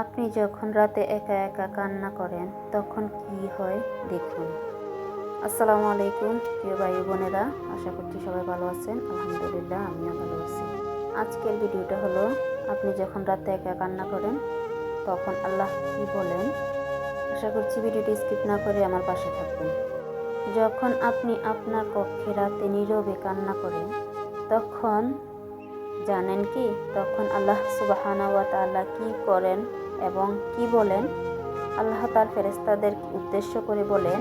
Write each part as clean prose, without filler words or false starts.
আপনি যখন রাতে একা একা কান্না করেন তখন কি হয় দেখুন। আসসালামু আলাইকুম প্রিয় ভাই বোনেরা, আশা করছি সবাই ভালো আছেন। আলহামদুলিল্লাহ, আমিও ভালো আছি। আজকের ভিডিওটা হলো, আপনি যখন রাতে একা কান্না করেন তখন আল্লাহ কি বলেন। আশা করছি ভিডিওটি স্কিপ না করে আমার পাশে থাকবেন। যখন আপনি আপনার কক্ষে রাতে নীরবে কান্না করেন তখন জানেন কি, তখন আল্লাহ সুবহানাহু ওয়া তাআলা কি করেন এবং কি বলেন? আল্লাহ তার ফেরেশতাদের উদ্দেশ্য করে বলেন,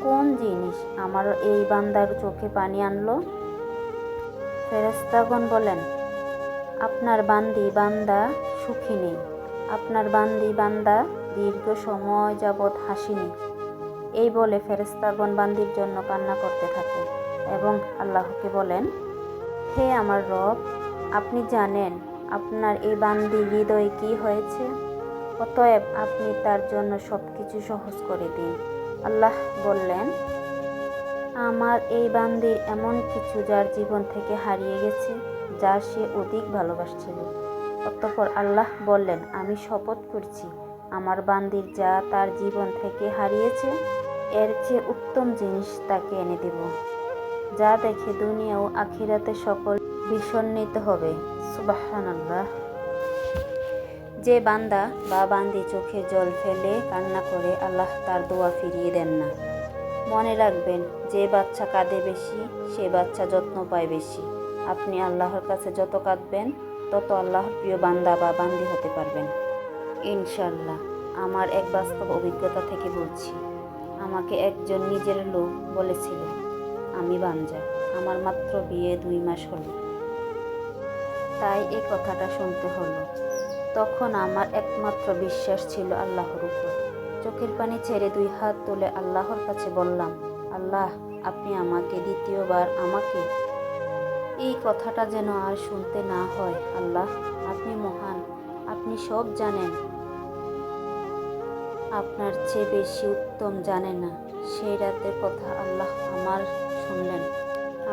কোন জিনিস আমার এই বান্দার চোখে পানি আনলো? ফেরেশতাগণ বলেন, আপনার বান্দা সুখী নেই, আপনার বান্দা দীর্ঘ সময় যাবৎ হাসিনি। এই বলে ফেরেশতাগণ বান্দির জন্য কান্না করতে থাকে এবং আল্লাহকে বলেন, হে আমার রব, আপনি জানেন আপনার এই বান্দির হৃদয়ে কি হয়েছে, অতএব আপনি তার জন্য সব কিছু সহজ করে দিন। আল্লাহ বললেন, আমার এই বান্দির এমন কিছু যার জীবন থেকে হারিয়ে গেছে, যা সে অধিক ভালোবাসছিল। অতঃপর আল্লাহ বললেন, আমি শপথ করছি, আমার বান্দির যা তার জীবন থেকে হারিয়েছে এর চেয়ে উত্তম জিনিস তাকে এনে দেব, যা দেখে দুনিয়া ও আখিরাতে সকল বিষণ্ণিত হবে। সুবহানাল্লাহ। যে বান্দা বা বান্দি চোখে জল ফেলে কান্না করে, আল্লাহ তার দোয়া ফিরিয়ে দেন না। মনে রাখবেন, যে বাচ্চা কাঁদে বেশি সে বাচ্চা যত্ন পায় বেশি। আপনি আল্লাহর কাছে যত কাঁদবেন তত আল্লাহর প্রিয় বান্দা বা বান্দি হতে পারবেন ইনশাআল্লাহ। আমার এক বাস্তব অভিজ্ঞতা থেকে বলছি। আমাকে একজন নিজের লোক বলেছিল, আমি বাঞ্জা, আমার মাত্র বিয়ে 2 মাস হলো, তাই এই কথাটা শুনতে হলো। তখন আমার একমাত্র বিশ্বাস ছিল আল্লাহর উপর। চোখের পানি ছেড়ে 2 হাত তুলে আল্লাহর কাছে বললাম, আল্লাহ, আপনি আমাকে দ্বিতীয়বার আমাকে এই কথাটা যেন আর শুনতে না হয়। আল্লাহ, আপনি মহান, আপনি সব জানেন, আপনার চেয়ে বেশি উত্তম জানে না। সেই রাতের কথা আল্লাহ আমার শুনলেন।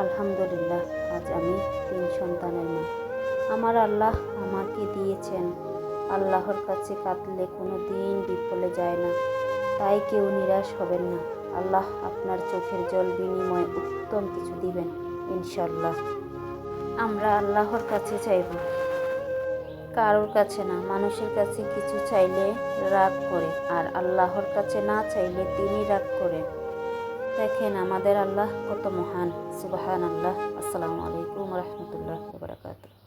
আলহামদুলিল্লাহ, আজ আমি 3 সন্তানের মা। আমার আল্লাহ আমাকে দিয়েছেন। আল্লাহর কাছে কাঁদলে কোনো দিন বিফলে যায় না, তাই কেউ নিরাশ হবেন না। আল্লাহ আপনার চোখের জল বিনিময়ে উত্তম কিছু দিবেন ইনশাআল্লাহ। আমরা আল্লাহর কাছে চাইব, কারোর কাছে না। মানুষের কাছে কিছু চাইলে রাগ করে, আর আল্লাহর কাছে না চাইলে তিনি রাগ করেন। দেখেন আমাদের আল্লাহ কত মহান। সুবহানাল্লাহ। আসসালামু আলাইকুম ওয়া রাহমাতুল্লাহি ওয়া বারাকাতুহু।